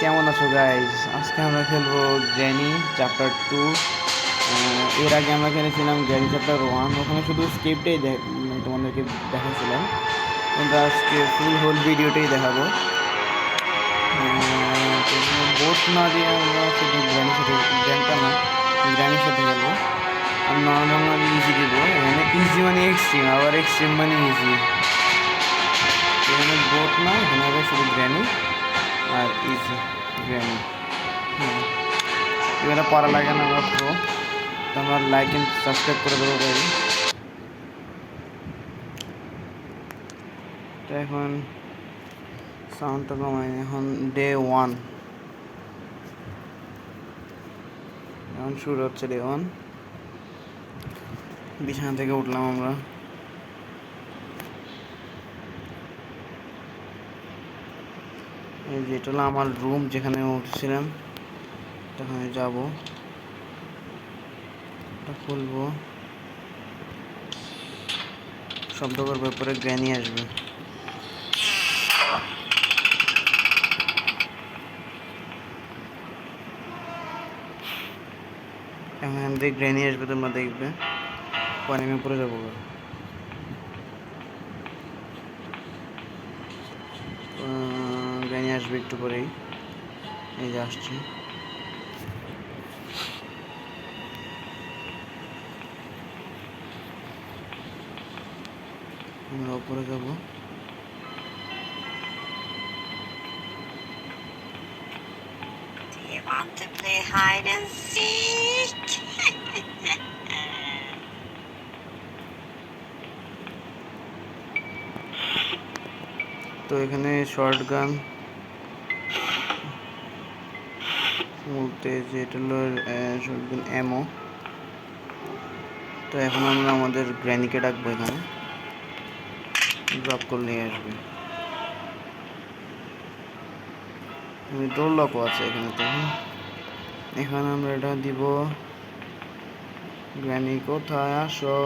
কেমন আছো গাইস? আজকে আমরা খেলবো গ্র্যানি চ্যাপ্টার 2। এর আগে আমরা খেলেছিলাম গ্র্যানি চ্যাপ্টার 1। ওখানে শুধু স্ক্রিপ্টটাই তোমাদেরকে দেখাচ্ছিলাম, কিন্তু আজকে ফুল হোল ভিডিওটাই দেখাবো। বোট না দিয়ে আমরা শুধু গ্র্যানির সাথে খেলবো। আর নর্মাল ইজি দিব। এখানে ইজি মানে এক্সট্রিম, আবার এক্সট্রিম মানে ইজি। এখানে বোট না, এখানে হবে শুধু গ্র্যানি আর ইজি গ্র্যানি। এবারে পড়া লাগে না মাত্র, তোমার লাইক এন্ড সাবস্ক্রাইব করে দেবো ভাই। তো এখন সাউন্ডটা কমাই। এখন ডে 1, এখন শুরু হচ্ছে ডে 1। বিছানা থেকে উঠলাম আমরা। এই যে এটা হলো আমার রুম, যেখানে উঠছিলাম। সেখানে যাবো, এটা খুলবো, শব্দ করবার পরে গ্র্যানি আসবে। এখন থেকে গ্র্যানি আসবে, তোমরা দেখবে। পরে আমি উপরে যাবো। গ্র্যানি আসবে একটু পরেই, এই যে আসছে। আমরা উপরে যাবো। Do you want to play hide and seek? তো এখানে শর্ট গান বলতে, যেটা হলো শর্ট গান অ্যামো। তো এখন আমরা আমাদের গ্র্যানিকে ডাকবো, এখানে ড্রপ করলেই আসবে। ডোর লকও আছে এখানে। তো এখন আমরা এটা দিব, গ্র্যানি কোথায় আসো।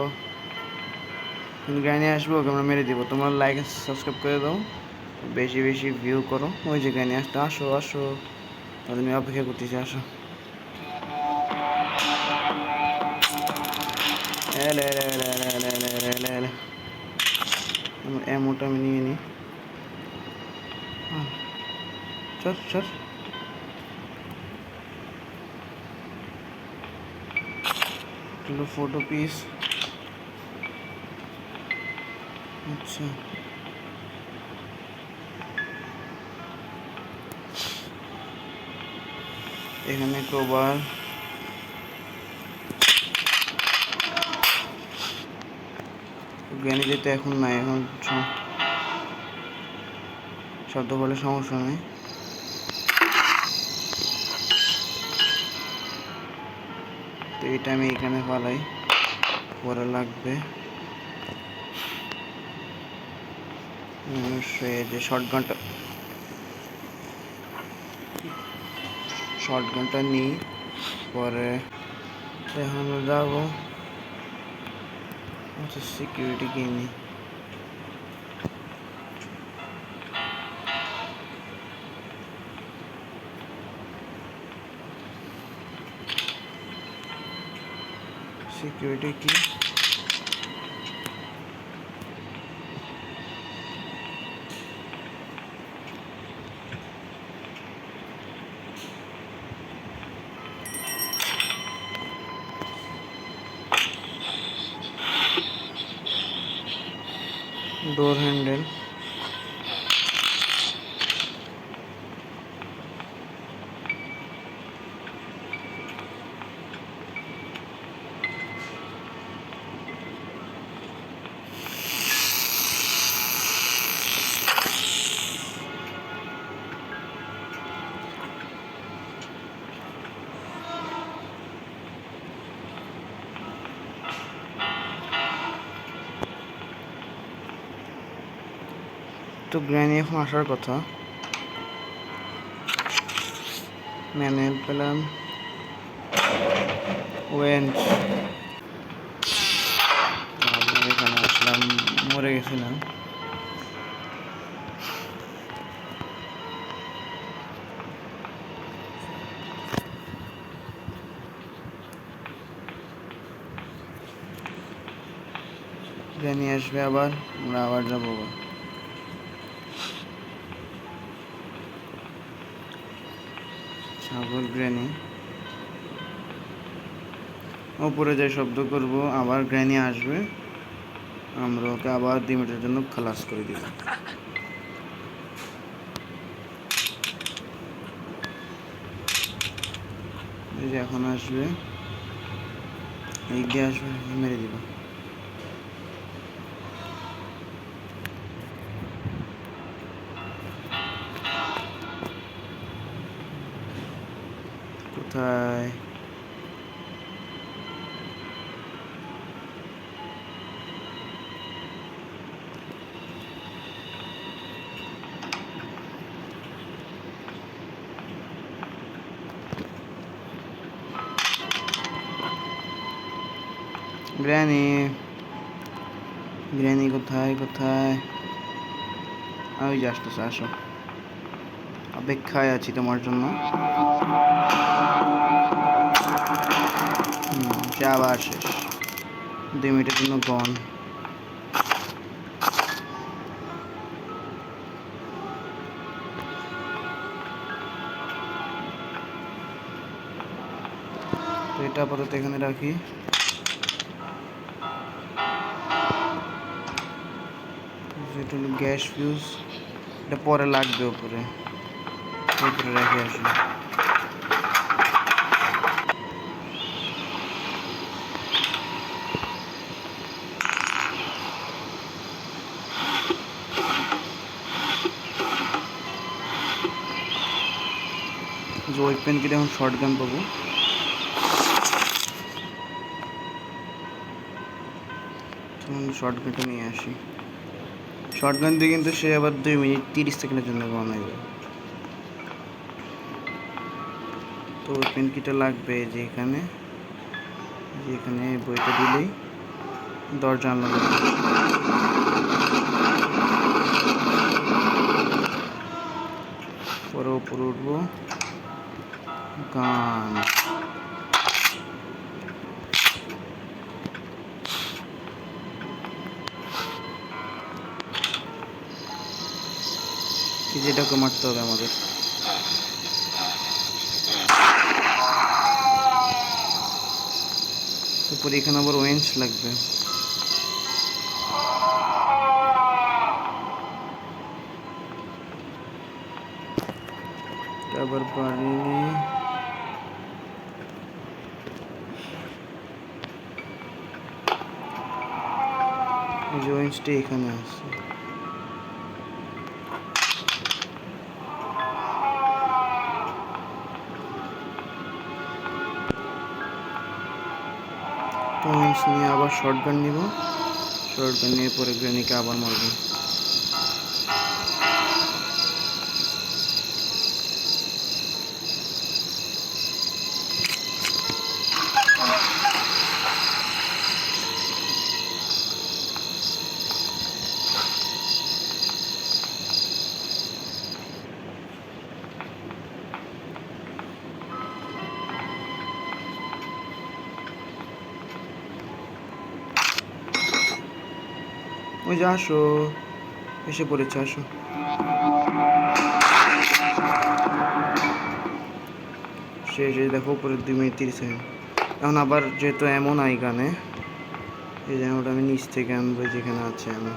গ্র্যানি আসবো, ওকে আমরা মেরে দিব। তোমার লাইক সাবস্ক্রাইব করে দাও, বেশি বেশি ভিউ করো। ওই যে গ্র্যানি আসতে, আসো আসো, তাহলে আমি অপেক্ষা করতেছি, আসো। আমার অ্যামোটা আমি নিয়ে নিই। চল চল। Photo piece. আচ্ছা, এখানে ক্রোবার, গ্র্যানি যেতে এখন নাই। এখন শব্দ বলে সমস্যা নেই। তো এটা আমি এখানে ফালাই, পরে লাগবে। যে শর্ট গানটা নিই পরে। এখন আমরা যাবো, আচ্ছা সিকিউরিটি কিনি। সিকিউরিটি কি? ডোর হ্যান্ডেল। তো গ্র্যানি এখন আসার কথা। ম্যানুয়াল পেলাম, ওয়েঞ্চ। এখানে আসলাম, মরে গেছিলাম। গ্র্যানি আসবে আবার, আমরা আবার যাবো। ছাগল গ্র্যানি উপরে যে শব্দ করব, আবার গ্র্যানি আসবে, আমরা ওকে আবার 2 মিনিটের জন্য খালাস করে দিব। এই যে এখন আসবে, এই দিয়ে আসবে, মেরে দিব। কোথায়? গ্র্যানি, গ্র্যানি কোথায় কোথায়? ওই যে আসতেছে, আসো, অপেক্ষায় আছি তোমার জন্য। সে আবার শেষ, 2 মিনিটের জন্য গন। তো এটা আপাতত এখানে রাখি। এটা হলো গ্যাস ফিউজ, এটা পরে লাগবে, উপরে রেখে আসি। যে ওয়েপেন কিনে এখন শর্ট গান পাবো। শর্ট গানটা নিয়ে আসি। শর্ট গান দিয়ে কিন্তু সে আবার 2 মিনিট 30 সেকেন্ডের জন্য বানাইবে। তো ওয়েপেন কিটা লাগবে যে এখানে, বইটা দিলেই দরজা আনলক হবে। পরে উপরে উঠবো, গান। যেটাকে মারতে হবে আমাদের। তারপরে এখানে আবার ওয়েঞ্চ লাগবে। আবার পারিনি, এই যে ওয়েঞ্চটা এখানে আছে। তো ওয়েঞ্চ নিয়ে আবার শর্ট গান নিব, শর্ট গান নিয়ে পরে গ্রেনিকে আবার মারবো। ওই যে আসো, এসে পড়েছে, আসো। শেষ, দেখো উপরে 2 মিনিট 30 সেকেন্ড। এখন আবার যেহেতু এমন আই গানে, এই যে ওটা আমি নিচ থেকে আনবো, যেখানে আছে আমি।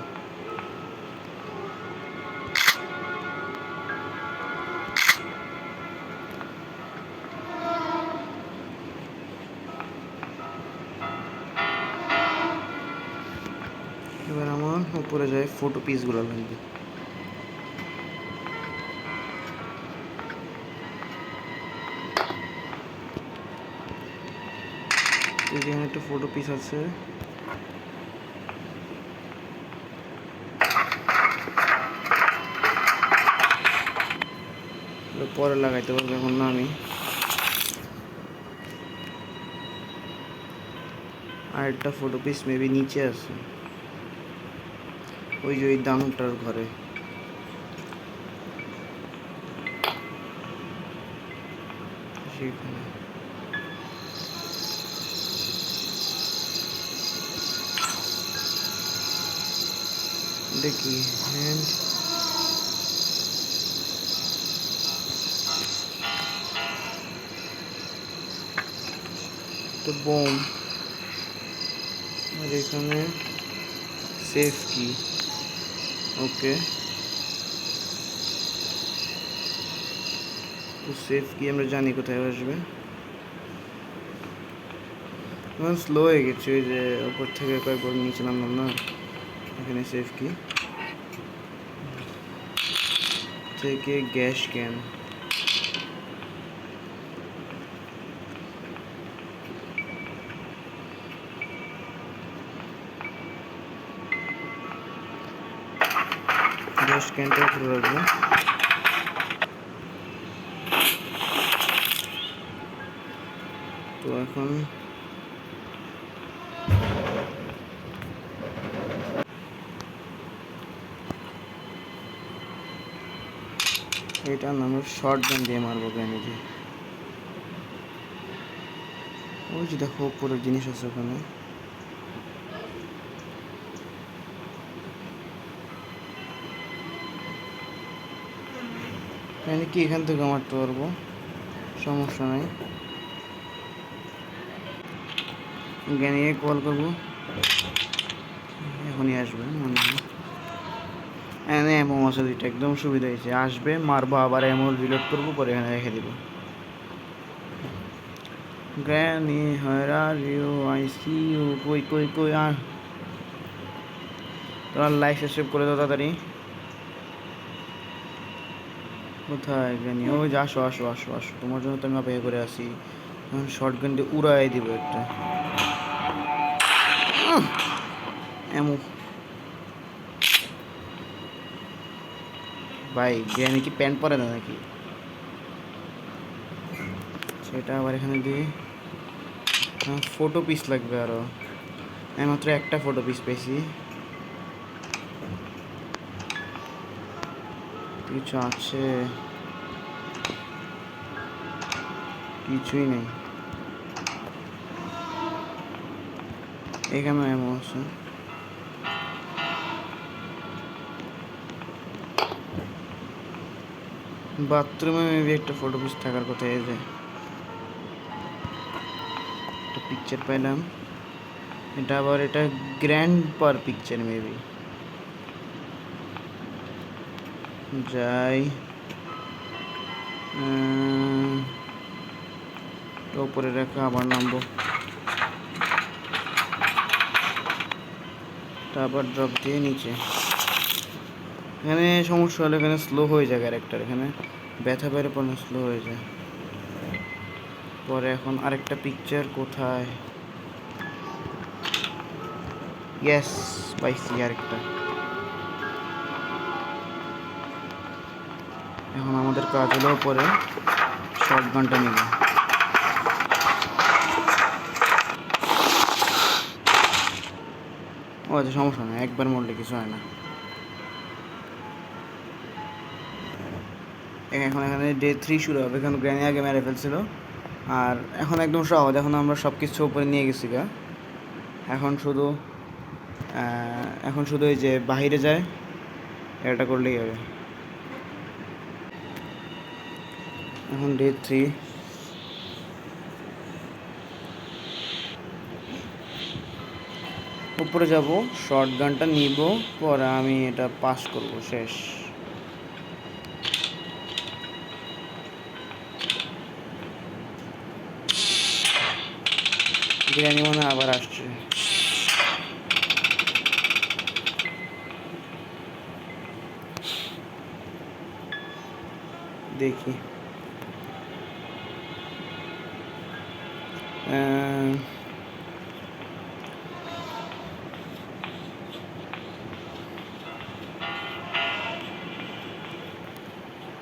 এবার আমার উপরে যায় ফটো পিসগুলো লাগবে। এখানে একটা ফটো পিস আছে, পরে লাগাইতে পারবো, এখন না। আমি আরেকটা ফটো পিস মেবি নিচে আছে, ওই যে ওই দানুটার ঘরে। সেখানে দেখি হ্যান্ড তো বোম, আর এখানে সেফ কি। ওকে, তো সেফ কি আমরা জানি কোথায় আসবে। স্লো হয়ে গেছে, ওই যে উপর থেকে কয়েকবার নিচে নামলাম না। এখানে সেফ কি থেকে গ্যাস ক্যান, গ্যাস ক্যানটা উপরে রাখবো। তো এখন এটা আমরা শর্ট গান দিয়ে মারবো গ্রেনেডে। ওই যে দেখো উপরের জিনিস আছে ওখানে। কি এখান থেকে মারতে পারবো, সমস্যা নাই। জ্ঞানীকে কল করবো, এখনই আসবে মনে হয়। এনে এমো আছে দুইটা, একদম সুবিধা হয়েছে। আসবে, মারবো, আবার এমো রিলোড করবো, পরে এখানে রেখে দিব। Granny where are you, I see you. কই কই কই, আর তোমার লাইফ সেভ করে দাও তাড়াতাড়ি। কোথায় গ্র্যানি? ওই যে আসো আসো আসো আসো, তোমার জন্য তো আমি অপেক্ষা করে আসি। এখন শর্ট গান দিয়ে উড়াই দিব একটা। এমো ভাই, গ্র্যানি কি প্যান্ট পরে না নাকি? সেটা আবার এখানে দিয়ে ফটো পিস লাগবে আরও। আমি মাত্র একটা ফটো পিস পেয়েছি। কিছু আছে? কিছুই নেই। এখানে এমন আছে। বাথরুমে মেবি একটা ফটো পিস থাকার কথা। এই যে একটা পিকচার পাইলাম, এটা আবার এটা গ্র্যান্ড পার পিকচার মেবি। যাই, উপরে রেখা, আবার নামবো, তারপর ড্রপ দিয়ে নিচে। এখানে সমস্যা হলে এখানে স্লো হয়ে যায় ক্যারেক্টার, এখানে ব্যথা বেড়ে পড়লে স্লো হয়ে যায়। পরে এখন আরেকটা পিকচার কোথায়? ইয়েস, পাইছি আরেকটা। এখন আমাদের কাজ হলো পরে শর্ট গানটা নিব। ও আচ্ছা, সমস্যা নেই, একবার মরলে কিছু হয় না। এখন এখানে ডে 3 শুরু হবে, কারণ গ্র্যানি আগে মেরে ফেলছিল। আর এখন একদম সহজ, এখন আমরা সব কিছু উপরে নিয়ে গেছি গা। এখন শুধু এই যে বাহিরে যায় এটা করলেই হবে। এখন ডে 3, উপরে যাব, শর্ট গানটা নিব, পরে আমি এটা পাস করব, শেষ। বিরিয়ানি মনে আবার আসছে। দেখি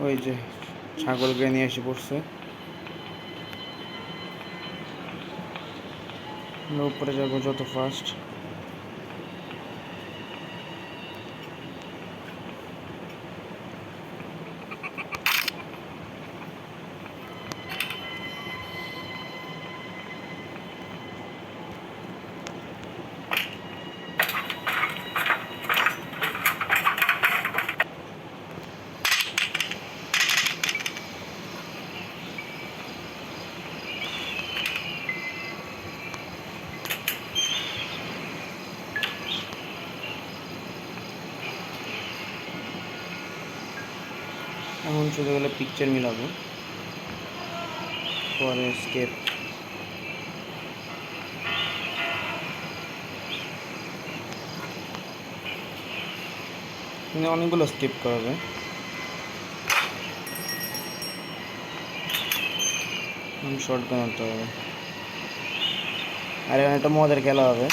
ওই যে ছাগল গ্রেনি এসে পড়ছে। উপরে যাবো যত ফাস্ট। শুধু গেলে পিকচার মিলাবো পরে স্কেপ। কিন্তু অনেকগুলো স্কিপ করাবে। শর্ট গান আনতে হবে। আর এখানে একটা মজার খেলা হবে।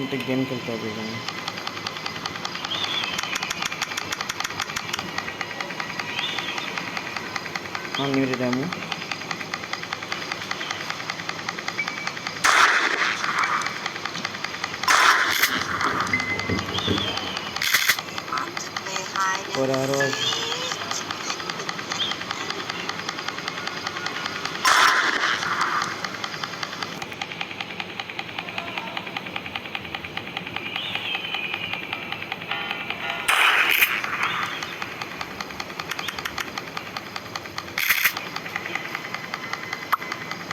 একটা গেম খেলতে হবে এখানে। Unlimited অ্যামো। Want to play hide and পরে আরও seek?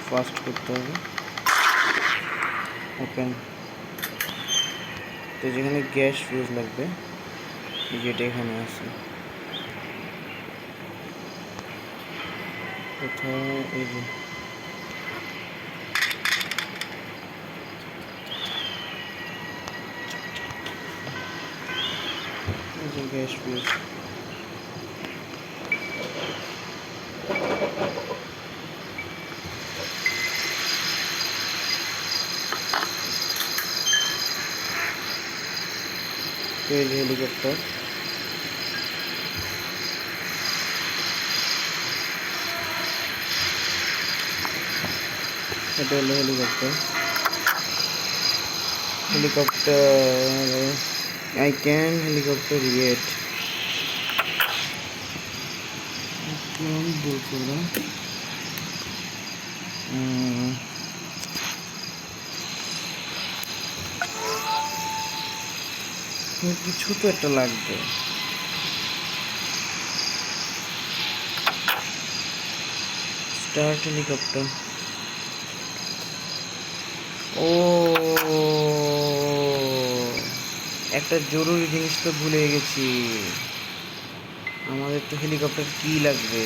ফাস্ট করতে হবে। ওপেন। তো যেখানে গ্যাস ফিউজ লাগবে যেটা এখানে আছে কোথায়, এই যে গ্যাস ফিউজ। তো এই যে হেলিকপ্টার। এটা হলো helicopter. I can helicopter yet. বলছো না কিছু তো একটা লাগবে। Start helicopter. ও একটা জরুরি জিনিস তো ভুলে গেছি, আমাদের তো হেলিকপ্টার কি লাগবে।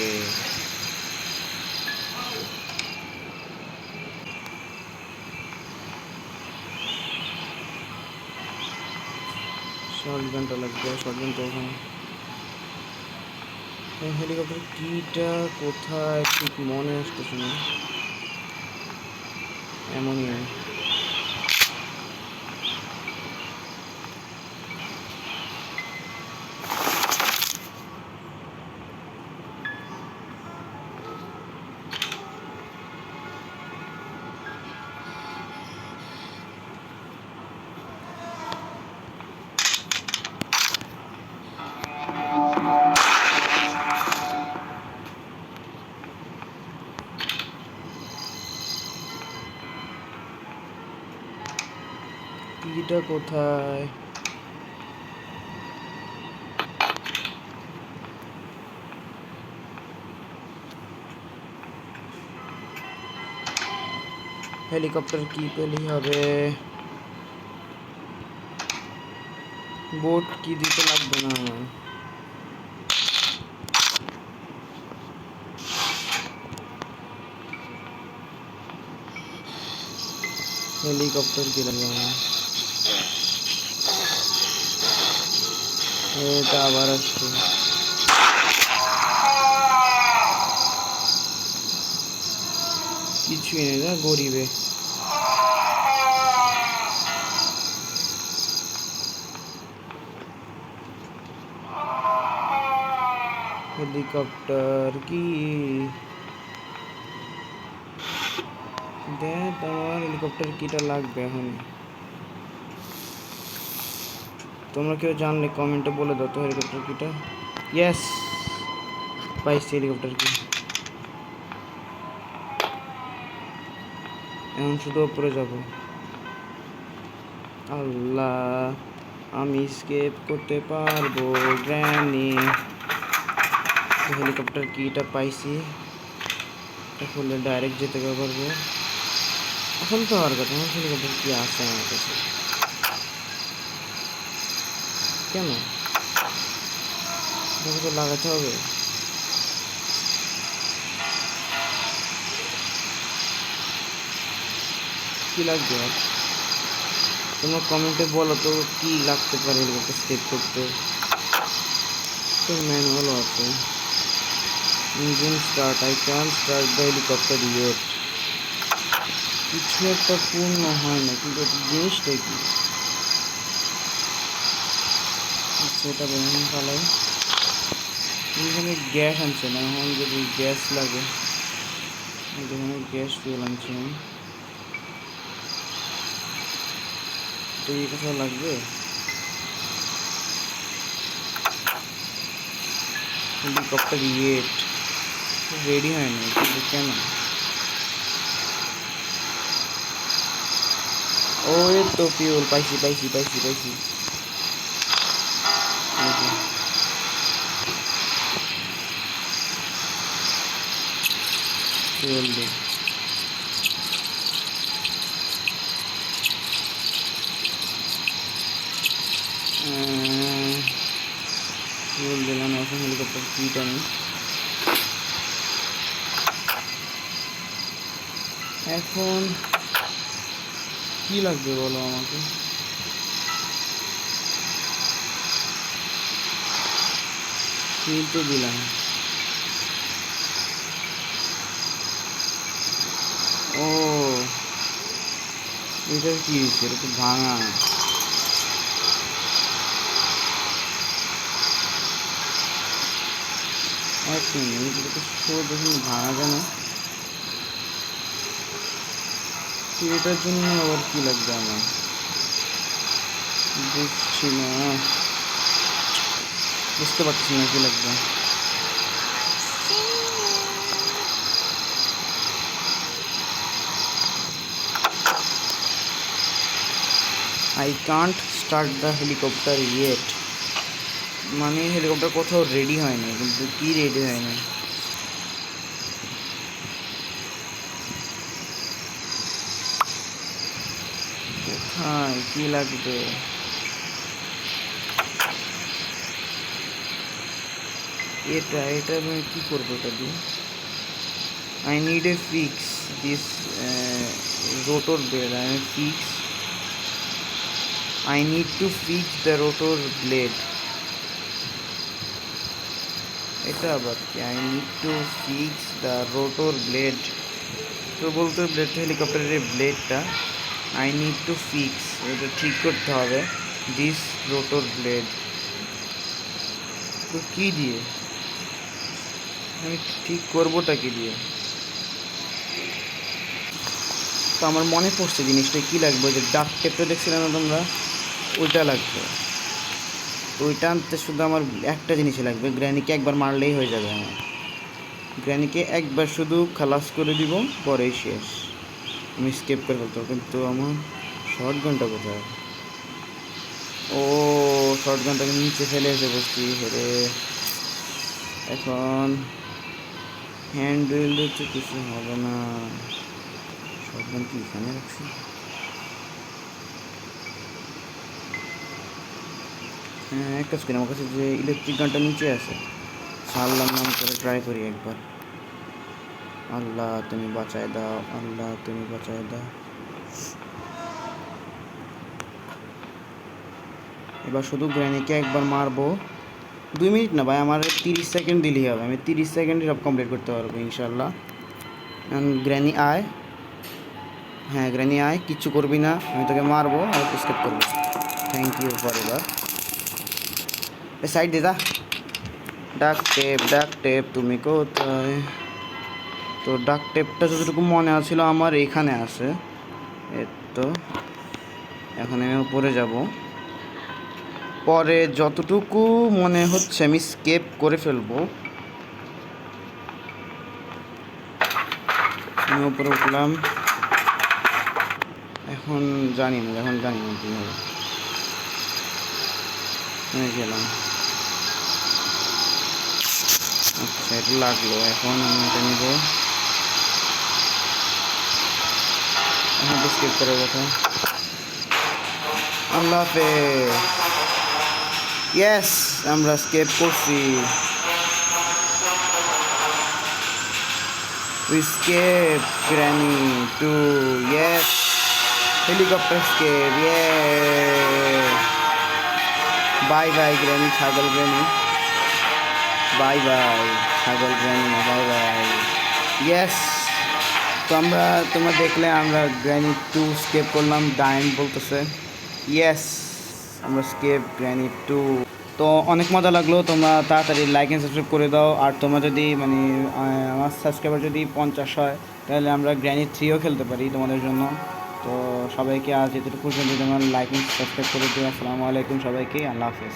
শর্ট গানটা লাগবে। শর্ট গানটা ওখানে। হেলিকপ্টার কিটা কোথায় ঠিক মনে আসতেছে না। এমনই কিটা কোথায়। হেলিকপ্টার কি পেলেই হবে। বোট কি দিতে লাগবে না। হেলিকপ্টার কি লাগবে না। এটা আবার আসছে। কিছুই নেই না গরিবে। হেলিকপ্টার কি দেখ, আমার হেলিকপ্টার কিটা লাগবে এখন। তোমরা কেউ জানলে কমেন্টে বলে দাও তো হেলিকপ্টার কিটা। ইয়েস, পাইছি হেলিকপ্টার কি। এখন শুধু উপরে যাব। আল্লাহ, আমি স্কেপ করতে পারবো গ্র্যানি। হেলিকপ্টার কিটা পাইছি, এখন ডাইরেক্ট যেতে পারবো। এখন তো আর কথা, হেলিকপ্টার কি আছে আমার কাছে। কেন? এটাকে তো লাগাতে হবে। কি লাগবে আর? তোমরা কমেন্টে বলো তো কি লাগতে পারে হেলিকপ্টার স্কেপ করতে। তো ম্যানুয়ালও আছে। Engine start, I can start the helicopter yet. কিছু একটা পূর্ণ হয় না, কিন্তু জিনিসটা কি? আচ্ছা, এটা বেরোন পালাই। এখানে গ্যাস আনছে না, এখন যদি গ্যাস লাগে, এখানে গ্যাস ফুয়েল আনছি আমি। তো এই কথা লাগবে। হেলিকপ্টার ইয়েট রেডি হয়নি, কিন্তু কেন? ও এর তো ফিউল পাইছি পাইছি পাইছি পাইছি। ফিউল দে। ফিউল দিলাম, এখন হেলিকপ্টার কিট আমি। এখন কি লাগবে বলো আমাকে? ফিউল তো দিলাম। ও এটার কি হয়েছে? এটা তো ভাঙা। এক মিনিট, এটা তো সোজা যখন ভাঙা যায় না। এটার জন্য আবার কি লাগবে আমার? বুঝছি না, বুঝতে পারছি না কি লাগবে। I can't start the helicopter yet, মানে হেলিকপ্টার কোথাও রেডি হয়নি, কিন্তু কি রেডি হয়নি? কোথায় কি লাগবে? এটা এটা আমি কি করবো এটা দিয়ে? I need a fix this rotor blade. I need to fix the rotor blade. এটা আবার কি? I need to fix the rotor blade. তো বলতে ব্লেড, হেলিকপ্টারের ব্লেডটা I need to fix, এটা ঠিক করতে হবে। This rotor blade, তো কি দিয়ে আমি ঠিক করবোটা কি দিয়ে? তো আমার মনে পড়ছে জিনিসটা কি লাগবে, যে ডাক টেপটা দেখছিলাম না তোমরা, ওইটা লাগবে। তো ওইটা আনতে শুধু আমার একটা জিনিসই লাগবে, গ্র্যানিকে একবার মারলেই হয়ে যাবে আমার। গ্র্যানিকে একবার শুধু খালাস করে দিব, পরেই শেষ, আমি স্কেপ করে ফেলতে। কিন্তু আমার শর্ট গানটা কোথায়? ও শর্ট গানটাকে নিচে ফেলে এসে বসছি হেরে। এখন হ্যান্ডেল হচ্ছে, কিছু হবে না। শর্ট গান কি এখানে রাখছি? হ্যাঁ, এক কাজ করি, আমার কাছে যে ইলেকট্রিক গানটা নিচে আছে, সারলাম নাম করে ট্রাই করি একবার। আল্লাহ তুমি বাঁচায় দাও, আল্লাহ তুমি বাঁচায় দাও। এবার শুধু গ্র্যানিকে একবার মারবো। 2 মিনিট না ভাই, আমার 30 সেকেন্ড দিলেই হবে, আমি 30 সেকেন্ডে সব কমপ্লিট করতে পারবো ইনশাল্লাহ। গ্র্যানি আয়, হ্যাঁ গ্র্যানি আয়, কিচ্ছু করবি না, আমি তোকে মারবো আর স্কেপ করবো। থ্যাংক ইউ ফর এবার। সাইড দে দা। ডাক টেপ তুমি কোথায়? তো ডাক টেপটা যতটুকু মনে আছিল আমার এখানে আছে। তো এখন আমি উপরে যাব, পরে যতটুকু মনে হচ্ছে আমি স্কেপ করে ফেলবো। আমি উপরে উঠলাম, এখন জানি না কী হবে। গেলাম, আচ্ছা এটা লাগলো, এখন আমি এটা নিব। এখন তো স্কিপ করার কথা। আল্লাহ হাফেজ। ইয়েস, আমরা স্কেপ করছি। We escape Granny 2. Yes. Helicopter escape. Yeah. Bye bye Granny, ছাগল Granny. Bye bye ছাগল Granny. Bye bye. Yes. তো তোমরা দেখলে আমরা Granny 2 স্কেপ করলাম, ডাইন বলতেছে। ইয়েস, আমরা স্কেপ Granny 2। তো অনেক মজা লাগলো। তোমরা তাড়াতাড়ি লাইক অ্যান্ড সাবস্ক্রাইব করে দাও। আর তোমরা যদি মানে আমার সাবস্ক্রাইবার যদি 50 হয় তাহলে আমরা গ্র্যানি 3ও খেলতে পারি তোমাদের জন্য। তো সবাইকে আজ এতটুকু পর্যন্ত তোমরা লাইক অ্যান্ড সাবস্ক্রাইব করে দিও। আসসালামু আলাইকুম সবাইকে, আল্লাহ হাফেজ।